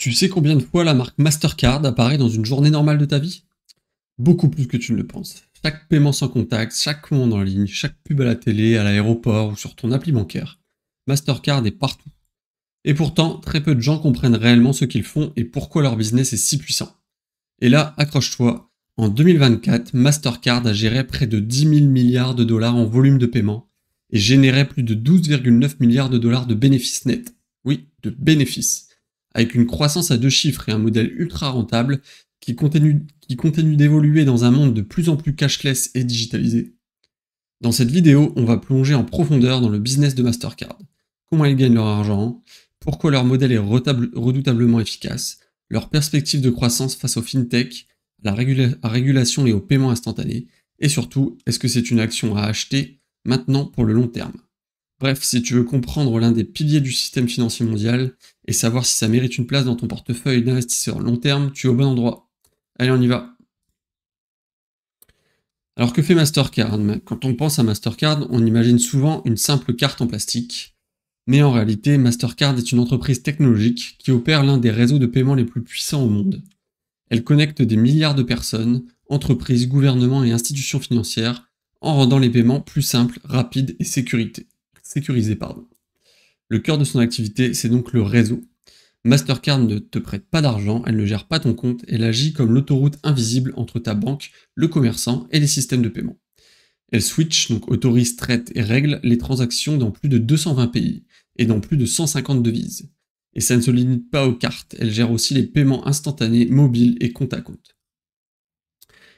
Tu sais combien de fois la marque Mastercard apparaît dans une journée normale de ta vie? Beaucoup plus que tu ne le penses. Chaque paiement sans contact, chaque commande en ligne, chaque pub à la télé, à l'aéroport ou sur ton appli bancaire. Mastercard est partout. Et pourtant, très peu de gens comprennent réellement ce qu'ils font et pourquoi leur business est si puissant. Et là, accroche-toi, en 2024, Mastercard a géré près de 10 000 milliards de dollars en volume de paiement et générait plus de 12,9 milliards de dollars de bénéfices nets. Oui, de bénéfices. Avec une croissance à deux chiffres et un modèle ultra rentable qui continue d'évoluer dans un monde de plus en plus cashless et digitalisé. Dans cette vidéo, on va plonger en profondeur dans le business de Mastercard. Comment ils gagnent leur argent, pourquoi leur modèle est redoutablement efficace, leurs perspectives de croissance face aux fintech, à la régulation et au paiement instantané, et surtout, est-ce que c'est une action à acheter maintenant pour le long terme. Bref, si tu veux comprendre l'un des piliers du système financier mondial et savoir si ça mérite une place dans ton portefeuille d'investisseur long terme, tu es au bon endroit. Allez, on y va. Alors que fait Mastercard? Quand on pense à Mastercard, on imagine souvent une simple carte en plastique. Mais en réalité, Mastercard est une entreprise technologique qui opère l'un des réseaux de paiement les plus puissants au monde. Elle connecte des milliards de personnes, entreprises, gouvernements et institutions financières en rendant les paiements plus simples, rapides et sécurisés. Le cœur de son activité, c'est donc le réseau. Mastercard ne te prête pas d'argent, elle ne gère pas ton compte, elle agit comme l'autoroute invisible entre ta banque, le commerçant et les systèmes de paiement. Elle switch, donc autorise, traite et règle les transactions dans plus de 220 pays et dans plus de 150 devises. Et ça ne se limite pas aux cartes, elle gère aussi les paiements instantanés, mobiles et compte à compte.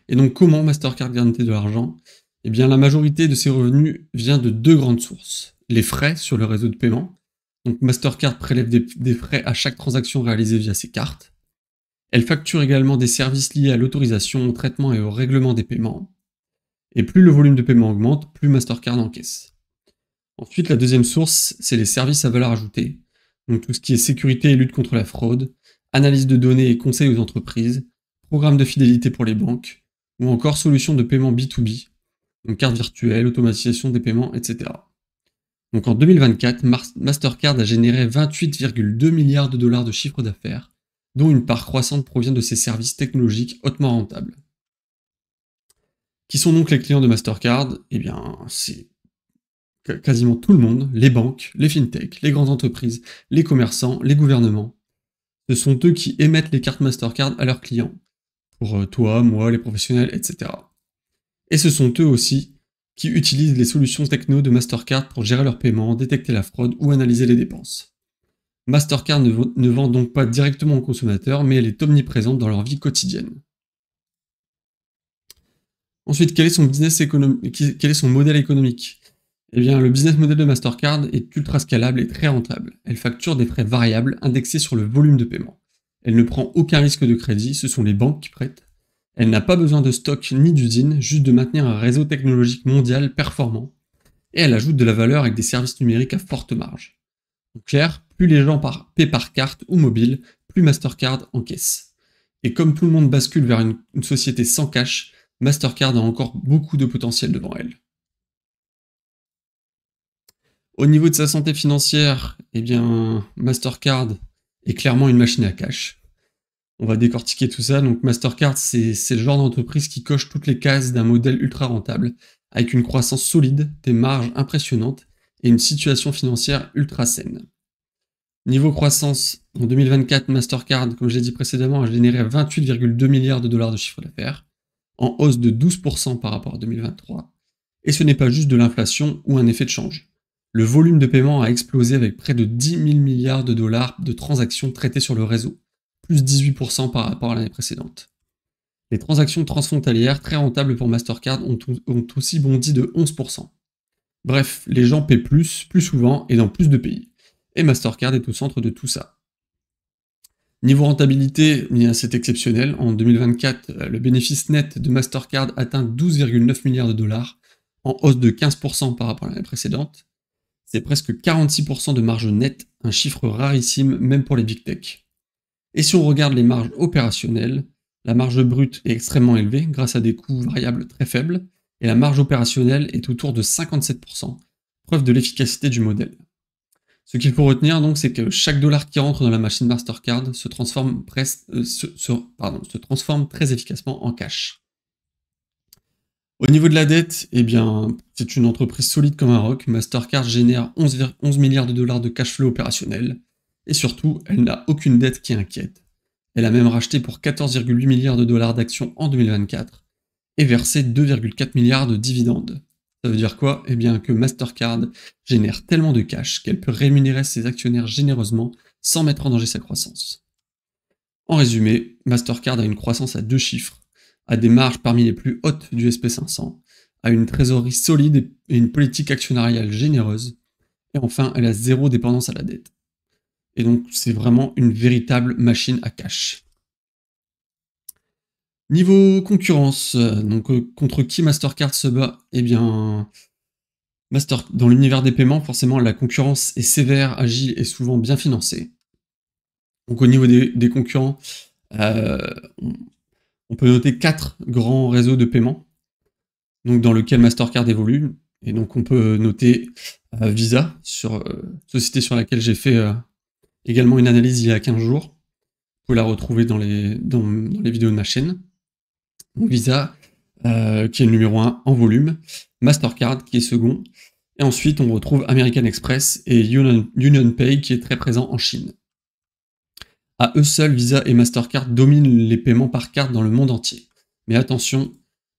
Et donc comment Mastercard gagne-t-elle de l'argent? Eh bien la majorité de ses revenus vient de deux grandes sources. Les frais sur le réseau de paiement. Donc Mastercard prélève des frais à chaque transaction réalisée via ses cartes. Elle facture également des services liés à l'autorisation, au traitement et au règlement des paiements. Et plus le volume de paiement augmente, plus Mastercard encaisse. Ensuite, la deuxième source, c'est les services à valeur ajoutée. Donc tout ce qui est sécurité et lutte contre la fraude, analyse de données et conseils aux entreprises, programme de fidélité pour les banques, ou encore solutions de paiement B2B, donc carte virtuelle, automatisation des paiements, etc. Donc en 2024, Mastercard a généré 28,2 milliards de dollars de chiffre d'affaires, dont une part croissante provient de ses services technologiques hautement rentables. Qui sont donc les clients de Mastercard? Eh bien, c'est quasiment tout le monde, les banques, les fintech, les grandes entreprises, les commerçants, les gouvernements. Ce sont eux qui émettent les cartes Mastercard à leurs clients, pour toi, moi, les professionnels, etc. Et ce sont eux aussi qui utilisent les solutions techno de Mastercard pour gérer leurs paiements, détecter la fraude ou analyser les dépenses. Mastercard ne vend donc pas directement aux consommateurs, mais elle est omniprésente dans leur vie quotidienne. Ensuite, quel est son modèle économique? Eh bien, le business model de Mastercard est ultra scalable et très rentable. Elle facture des frais variables indexés sur le volume de paiement. Elle ne prend aucun risque de crédit, ce sont les banques qui prêtent. Elle n'a pas besoin de stock ni d'usine, juste de maintenir un réseau technologique mondial performant. Et elle ajoute de la valeur avec des services numériques à forte marge. En clair, plus les gens paient par carte ou mobile, plus Mastercard encaisse. Et comme tout le monde bascule vers une société sans cash, Mastercard a encore beaucoup de potentiel devant elle. Au niveau de sa santé financière, eh bien, Mastercard est clairement une machine à cash. On va décortiquer tout ça. Donc Mastercard, c'est le genre d'entreprise qui coche toutes les cases d'un modèle ultra rentable, avec une croissance solide, des marges impressionnantes et une situation financière ultra saine. Niveau croissance, en 2024, Mastercard, comme je l'ai dit précédemment, a généré 28,2 milliards de dollars de chiffre d'affaires, en hausse de 12% par rapport à 2023. Et ce n'est pas juste de l'inflation ou un effet de change. Le volume de paiement a explosé avec près de 10 000 milliards de dollars de transactions traitées sur le réseau, plus 18% par rapport à l'année précédente. Les transactions transfrontalières, très rentables pour Mastercard, ont aussi bondi de 11%. Bref, les gens paient plus souvent et dans plus de pays. Et Mastercard est au centre de tout ça. Niveau rentabilité, c'est exceptionnel. En 2024, le bénéfice net de Mastercard atteint 12,9 milliards de dollars, en hausse de 15% par rapport à l'année précédente. C'est presque 46% de marge nette, un chiffre rarissime même pour les big tech. Et si on regarde les marges opérationnelles, la marge brute est extrêmement élevée grâce à des coûts variables très faibles, et la marge opérationnelle est autour de 57%, preuve de l'efficacité du modèle. Ce qu'il faut retenir donc, c'est que chaque dollar qui rentre dans la machine Mastercard se transforme, se transforme très efficacement en cash. Au niveau de la dette, eh bien, c'est une entreprise solide comme un roc. Mastercard génère 11 milliards de dollars de cash flow opérationnel. Et surtout, elle n'a aucune dette qui inquiète. Elle a même racheté pour 14,8 milliards de dollars d'actions en 2024 et versé 2,4 milliards de dividendes. Ça veut dire quoi? Eh bien que Mastercard génère tellement de cash qu'elle peut rémunérer ses actionnaires généreusement sans mettre en danger sa croissance. En résumé, Mastercard a une croissance à 2 chiffres, a des marges parmi les plus hautes du SP500, a une trésorerie solide et une politique actionnariale généreuse, et enfin elle a zéro dépendance à la dette. Et donc c'est vraiment une véritable machine à cash. Niveau concurrence, contre qui Mastercard se bat? Eh bien, dans l'univers des paiements, forcément, la concurrence est sévère, agile et souvent bien financée. Donc au niveau des concurrents, euh, on peut noter 4 grands réseaux de paiement donc dans lequel Mastercard évolue. Et donc on peut noter Visa, société sur laquelle j'ai fait également une analyse il y a 15 jours. Vous pouvez la retrouver dans les vidéos de ma chaîne. Donc Visa, qui est le numéro 1 en volume, Mastercard qui est second, et ensuite on retrouve American Express et UnionPay qui est très présent en Chine. À eux seuls, Visa et Mastercard dominent les paiements par carte dans le monde entier. Mais attention,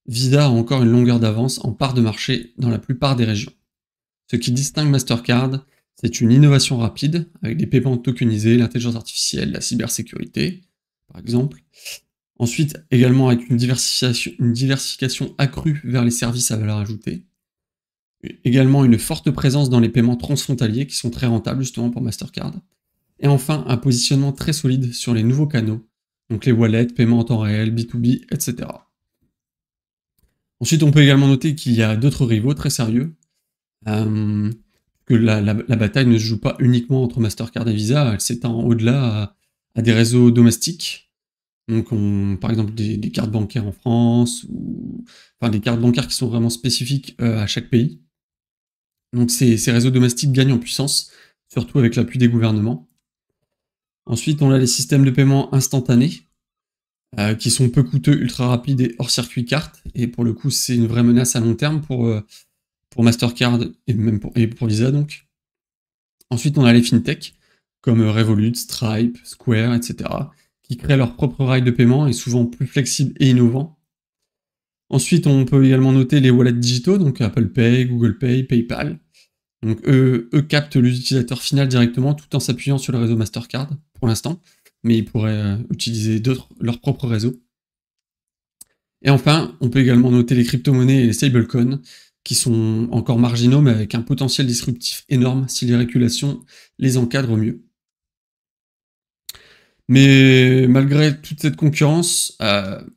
Visa a encore une longueur d'avance en part de marché dans la plupart des régions. Ce qui distingue Mastercard, c'est une innovation rapide, avec des paiements tokenisés, l'intelligence artificielle, la cybersécurité, par exemple. Ensuite, également avec une diversification accrue vers les services à valeur ajoutée. Également une forte présence dans les paiements transfrontaliers qui sont très rentables justement pour Mastercard. Et enfin, un positionnement très solide sur les nouveaux canaux, donc les wallets, paiements en temps réel, B2B, etc. Ensuite, on peut également noter qu'il y a d'autres rivaux très sérieux, que la bataille ne se joue pas uniquement entre Mastercard et Visa, elle s'étend au-delà à des réseaux domestiques. Donc, par exemple, des cartes bancaires en France, enfin des cartes bancaires qui sont vraiment spécifiques à chaque pays. Donc, ces réseaux domestiques gagnent en puissance, surtout avec l'appui des gouvernements. Ensuite, on a les systèmes de paiement instantanés, qui sont peu coûteux, ultra rapides et hors circuit carte. Et pour le coup, c'est une vraie menace à long terme pour Mastercard et même pour Visa donc. Ensuite, on a les fintech, comme Revolut, Stripe, Square, etc., qui créent leur propre rail de paiement et souvent plus flexibles et innovants. Ensuite, on peut également noter les wallets digitaux, donc Apple Pay, Google Pay, PayPal. Donc eux captent l'utilisateur final directement tout en s'appuyant sur le réseau Mastercard pour l'instant, mais ils pourraient utiliser leur propre réseau. Et enfin, on peut également noter les crypto-monnaies et les stablecoins, qui sont encore marginaux, mais avec un potentiel disruptif énorme si les régulations les encadrent mieux. Mais malgré toute cette concurrence,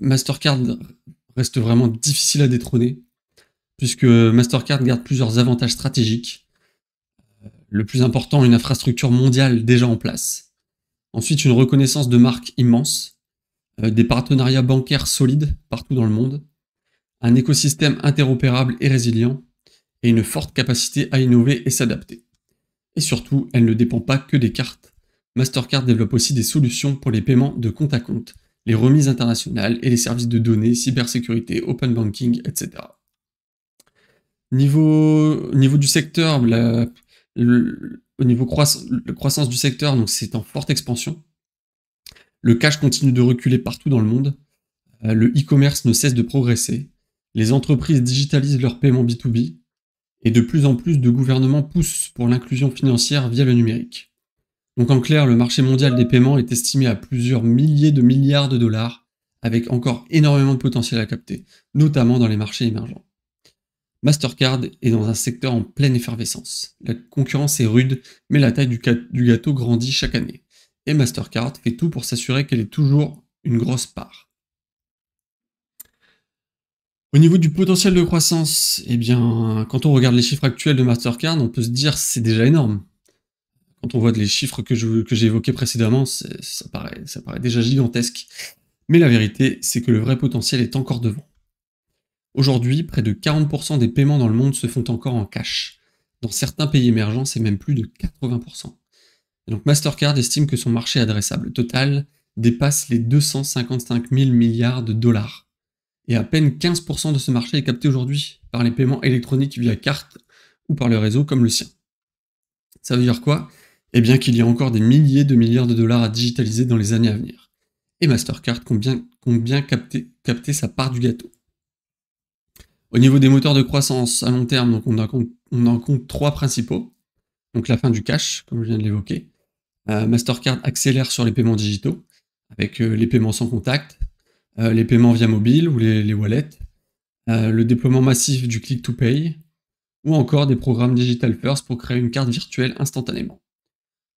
Mastercard reste vraiment difficile à détrôner, puisque Mastercard garde plusieurs avantages stratégiques. Le plus important, une infrastructure mondiale déjà en place. Ensuite, une reconnaissance de marque immense, des partenariats bancaires solides partout dans le monde, un écosystème interopérable et résilient, et une forte capacité à innover et s'adapter. Et surtout, elle ne dépend pas que des cartes. Mastercard développe aussi des solutions pour les paiements de compte à compte, les remises internationales et les services de données, cybersécurité, open banking, etc. Niveau du secteur, au niveau croissance du secteur, donc c'est en forte expansion. Le cash continue de reculer partout dans le monde. Le e-commerce ne cesse de progresser. Les entreprises digitalisent leurs paiements B2B. Et de plus en plus de gouvernements poussent pour l'inclusion financière via le numérique. Donc en clair, le marché mondial des paiements est estimé à plusieurs milliers de milliards de dollars, avec encore énormément de potentiel à capter, notamment dans les marchés émergents. Mastercard est dans un secteur en pleine effervescence. La concurrence est rude, mais la taille du gâteau grandit chaque année. Et Mastercard fait tout pour s'assurer qu'elle ait toujours une grosse part. Au niveau du potentiel de croissance, eh bien, quand on regarde les chiffres actuels de Mastercard, on peut se dire que c'est déjà énorme. Quand on voit les chiffres que j'ai évoqués précédemment, ça paraît déjà gigantesque. Mais la vérité, c'est que le vrai potentiel est encore devant. Aujourd'hui, près de 40% des paiements dans le monde se font encore en cash. Dans certains pays émergents, c'est même plus de 80%. Et donc Mastercard estime que son marché adressable total dépasse les 255 000 milliards de dollars. Et à peine 15% de ce marché est capté aujourd'hui par les paiements électroniques via carte ou par le réseau comme le sien. Ça veut dire quoi? Eh bien qu'il y a encore des milliers de milliards de dollars à digitaliser dans les années à venir. Et Mastercard compte bien capter sa part du gâteau. Au niveau des moteurs de croissance à long terme, donc on en compte trois principaux. Donc la fin du cash, comme je viens de l'évoquer. Mastercard accélère sur les paiements digitaux, avec les paiements sans contact, les paiements via mobile ou les wallets, le déploiement massif du click to pay, ou encore des programmes Digital First pour créer une carte virtuelle instantanément.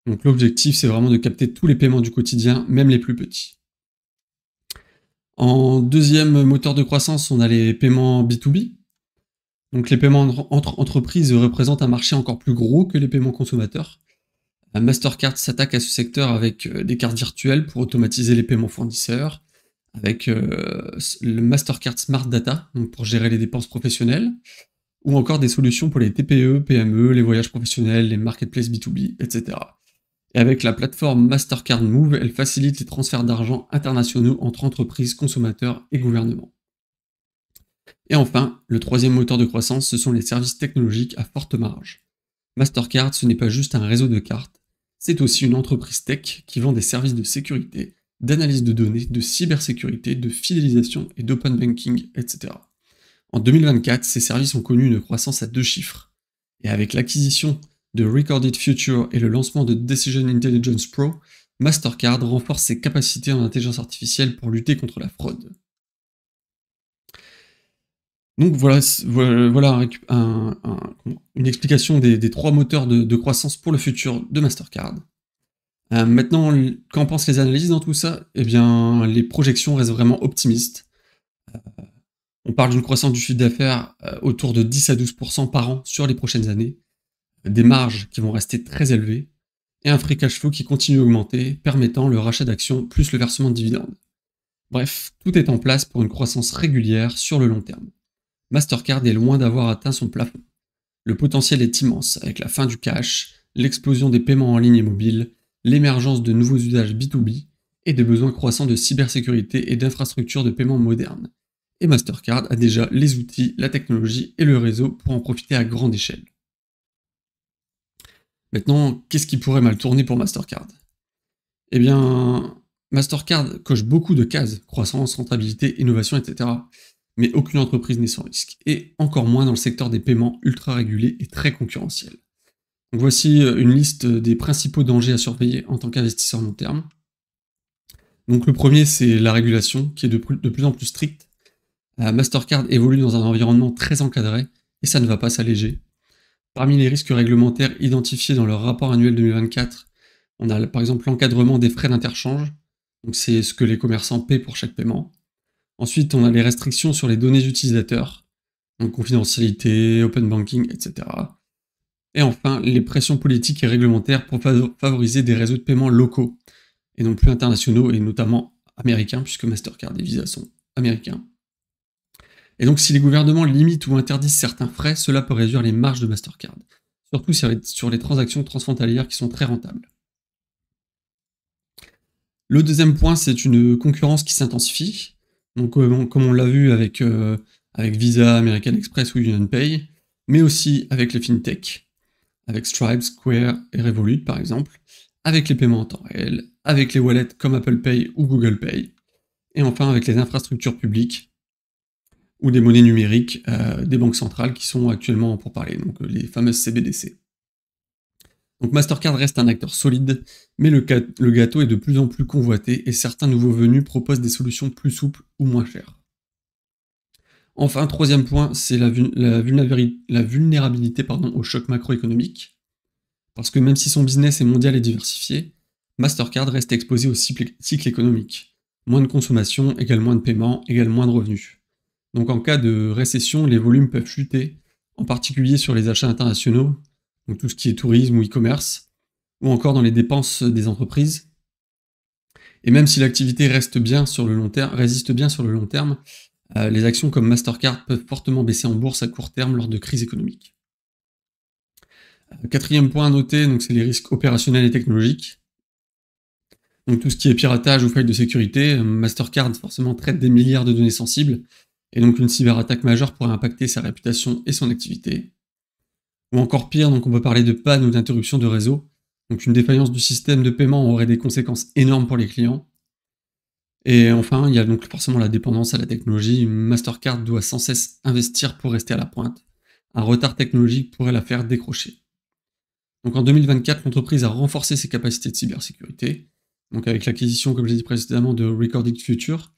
Donc l'objectif, c'est vraiment de capter tous les paiements du quotidien, même les plus petits. En deuxième moteur de croissance, on a les paiements B2B. Donc les paiements entre entreprises représentent un marché encore plus gros que les paiements consommateurs. Mastercard s'attaque à ce secteur avec des cartes virtuelles pour automatiser les paiements fournisseurs, avec le Mastercard Smart Data, donc pour gérer les dépenses professionnelles, ou encore des solutions pour les TPE, PME, les voyages professionnels, les marketplaces B2B, etc. Et avec la plateforme Mastercard Move, elle facilite les transferts d'argent internationaux entre entreprises, consommateurs et gouvernements. Et enfin, le troisième moteur de croissance, ce sont les services technologiques à forte marge. Mastercard, ce n'est pas juste un réseau de cartes, c'est aussi une entreprise tech qui vend des services de sécurité, d'analyse de données, de cybersécurité, de fidélisation et d'open banking, etc. En 2024, ces services ont connu une croissance à 2 chiffres. Et avec l'acquisition de Recorded Future et le lancement de Decision Intelligence Pro, Mastercard renforce ses capacités en intelligence artificielle pour lutter contre la fraude. Donc voilà une explication des trois moteurs de croissance pour le futur de Mastercard. Maintenant, qu'en pensent les analystes dans tout ça? Eh bien, les projections restent vraiment optimistes. On parle d'une croissance du chiffre d'affaires autour de 10 à 12% par an sur les prochaines années, des marges qui vont rester très élevées, et un free cash flow qui continue d'augmenter, permettant le rachat d'actions plus le versement de dividendes. Bref, tout est en place pour une croissance régulière sur le long terme. Mastercard est loin d'avoir atteint son plafond. Le potentiel est immense, avec la fin du cash, l'explosion des paiements en ligne et mobile, l'émergence de nouveaux usages B2B et des besoins croissants de cybersécurité et d'infrastructures de paiement modernes. Et Mastercard a déjà les outils, la technologie et le réseau pour en profiter à grande échelle. Maintenant, qu'est-ce qui pourrait mal tourner pour Mastercard? Eh bien, Mastercard coche beaucoup de cases, croissance, rentabilité, innovation, etc. Mais aucune entreprise n'est sans risque, et encore moins dans le secteur des paiements ultra régulés et très concurrentiels. Donc voici une liste des principaux dangers à surveiller en tant qu'investisseur long terme. Donc le premier, c'est la régulation, qui est de plus en plus stricte. Mastercard évolue dans un environnement très encadré, et ça ne va pas s'alléger. Parmi les risques réglementaires identifiés dans leur rapport annuel 2024, on a par exemple l'encadrement des frais d'interchange, donc c'est ce que les commerçants paient pour chaque paiement. Ensuite, on a les restrictions sur les données utilisateurs, donc confidentialité, open banking, etc. Et enfin, les pressions politiques et réglementaires pour favoriser des réseaux de paiement locaux, et non plus internationaux, et notamment américains, puisque Mastercard et Visa sont américains. Et donc si les gouvernements limitent ou interdisent certains frais, cela peut réduire les marges de Mastercard, surtout sur les transactions transfrontalières qui sont très rentables. Le deuxième point, c'est une concurrence qui s'intensifie. Donc comme on l'a vu avec Visa, American Express ou UnionPay, mais aussi avec les fintech, avec Stripe, Square et Revolut par exemple, avec les paiements en temps réel, avec les wallets comme Apple Pay ou Google Pay, et enfin avec les infrastructures publiques ou des monnaies numériques des banques centrales qui sont actuellement en pourparlers, donc les fameuses CBDC. Donc Mastercard reste un acteur solide, mais le gâteau est de plus en plus convoité et certains nouveaux venus proposent des solutions plus souples ou moins chères. Enfin, troisième point, c'est la vulnérabilité au choc macroéconomique. Parce que même si son business est mondial et diversifié, Mastercard reste exposé au cycle économique. Moins de consommation égale moins de paiement égale moins de revenus. Donc en cas de récession, les volumes peuvent chuter, en particulier sur les achats internationaux, donc tout ce qui est tourisme ou e-commerce, ou encore dans les dépenses des entreprises. Et même si l'activité résiste bien sur le long terme, les actions comme Mastercard peuvent fortement baisser en bourse à court terme lors de crises économiques. Quatrième point à noter, donc c'est les risques opérationnels et technologiques. Donc tout ce qui est piratage ou faille de sécurité, Mastercard forcément traite des milliards de données sensibles, et donc une cyberattaque majeure pourrait impacter sa réputation et son activité. Ou encore pire, donc on peut parler de panne ou d'interruption de réseau. Donc une défaillance du système de paiement aurait des conséquences énormes pour les clients. Et enfin, il y a donc forcément la dépendance à la technologie. Mastercard doit sans cesse investir pour rester à la pointe. Un retard technologique pourrait la faire décrocher. Donc en 2024, l'entreprise a renforcé ses capacités de cybersécurité, donc avec l'acquisition, comme j'ai dit précédemment, de Recorded Future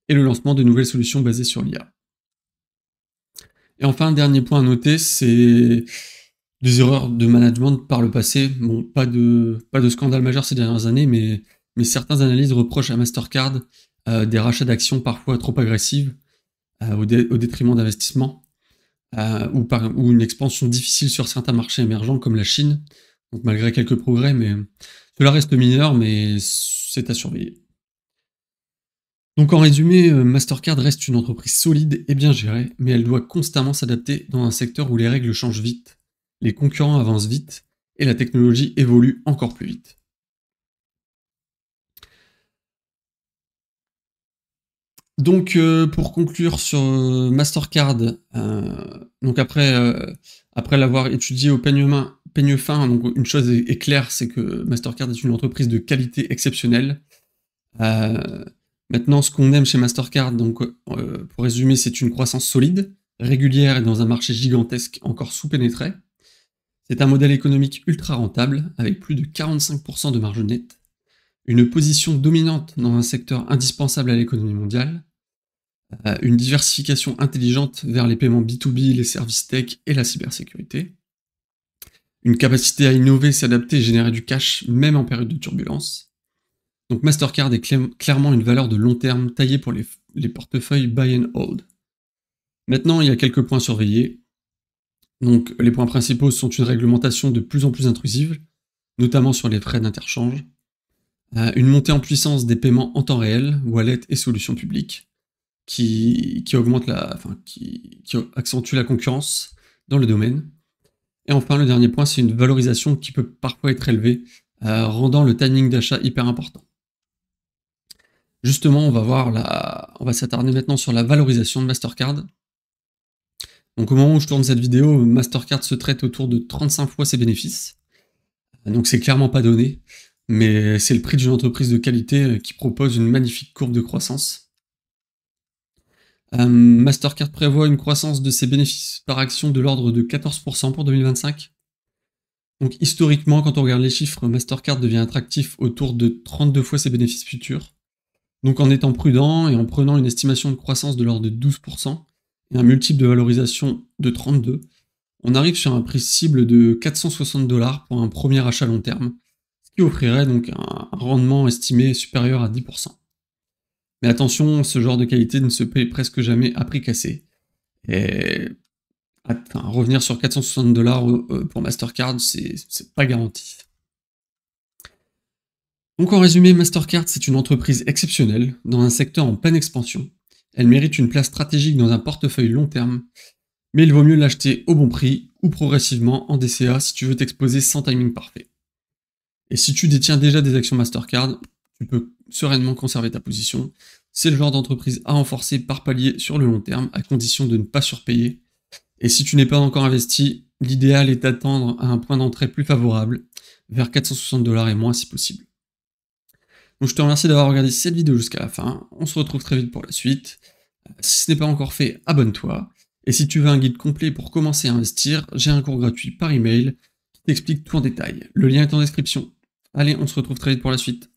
et le lancement de nouvelles solutions basées sur l'IA. Et enfin, dernier point à noter, c'est des erreurs de management par le passé. Bon, pas de scandale majeur ces dernières années, mais certains analystes reprochent à Mastercard des rachats d'actions parfois trop agressives au détriment d'investissements ou une expansion difficile sur certains marchés émergents comme la Chine. Donc malgré quelques progrès, mais cela reste mineur, mais c'est à surveiller. Donc en résumé, Mastercard reste une entreprise solide et bien gérée, mais elle doit constamment s'adapter dans un secteur où les règles changent vite, les concurrents avancent vite, et la technologie évolue encore plus vite. Donc pour conclure sur Mastercard, donc après l'avoir étudié au peigne fin, donc une chose est claire, c'est que Mastercard est une entreprise de qualité exceptionnelle. Maintenant, ce qu'on aime chez Mastercard, donc pour résumer, c'est une croissance solide, régulière et dans un marché gigantesque encore sous-pénétré. C'est un modèle économique ultra rentable, avec plus de 45% de marge nette, une position dominante dans un secteur indispensable à l'économie mondiale, une diversification intelligente vers les paiements B2B, les services tech et la cybersécurité, une capacité à innover, s'adapter et générer du cash même en période de turbulence. Donc Mastercard est clairement une valeur de long terme taillée pour les portefeuilles buy and hold. Maintenant, il y a quelques points surveillés. Donc les points principaux sont une réglementation de plus en plus intrusive, notamment sur les frais d'interchange, une montée en puissance des paiements en temps réel, wallet et solutions publiques, qui accentue la concurrence dans le domaine. Et enfin, le dernier point, c'est une valorisation qui peut parfois être élevée, rendant le timing d'achat hyper important. Justement, on va s'attarder maintenant sur la valorisation de Mastercard. Donc au moment où je tourne cette vidéo, Mastercard se traite autour de 35 fois ses bénéfices. Donc c'est clairement pas donné, mais c'est le prix d'une entreprise de qualité qui propose une magnifique courbe de croissance. Mastercard prévoit une croissance de ses bénéfices par action de l'ordre de 14% pour 2025. Donc historiquement, quand on regarde les chiffres, Mastercard devient attractif autour de 32 fois ses bénéfices futurs. Donc en étant prudent et en prenant une estimation de croissance de l'ordre de 12% et un multiple de valorisation de 32, on arrive sur un prix cible de 460 $ pour un premier achat long terme, ce qui offrirait donc un rendement estimé supérieur à 10%. Mais attention, ce genre de qualité ne se paye presque jamais à prix cassé. Et revenir sur 460 $ pour Mastercard, c'est pas garanti. Donc en résumé, Mastercard, c'est une entreprise exceptionnelle, dans un secteur en pleine expansion. Elle mérite une place stratégique dans un portefeuille long terme, mais il vaut mieux l'acheter au bon prix ou progressivement en DCA si tu veux t'exposer sans timing parfait. Et si tu détiens déjà des actions Mastercard, tu peux sereinement conserver ta position. C'est le genre d'entreprise à renforcer par palier sur le long terme, à condition de ne pas surpayer. Et si tu n'es pas encore investi, l'idéal est d'attendre à un point d'entrée plus favorable, vers 460 $ et moins si possible. Donc je te remercie d'avoir regardé cette vidéo jusqu'à la fin, on se retrouve très vite pour la suite. Si ce n'est pas encore fait, abonne-toi. Et si tu veux un guide complet pour commencer à investir, j'ai un cours gratuit par email qui t'explique tout en détail. Le lien est en description. Allez, on se retrouve très vite pour la suite.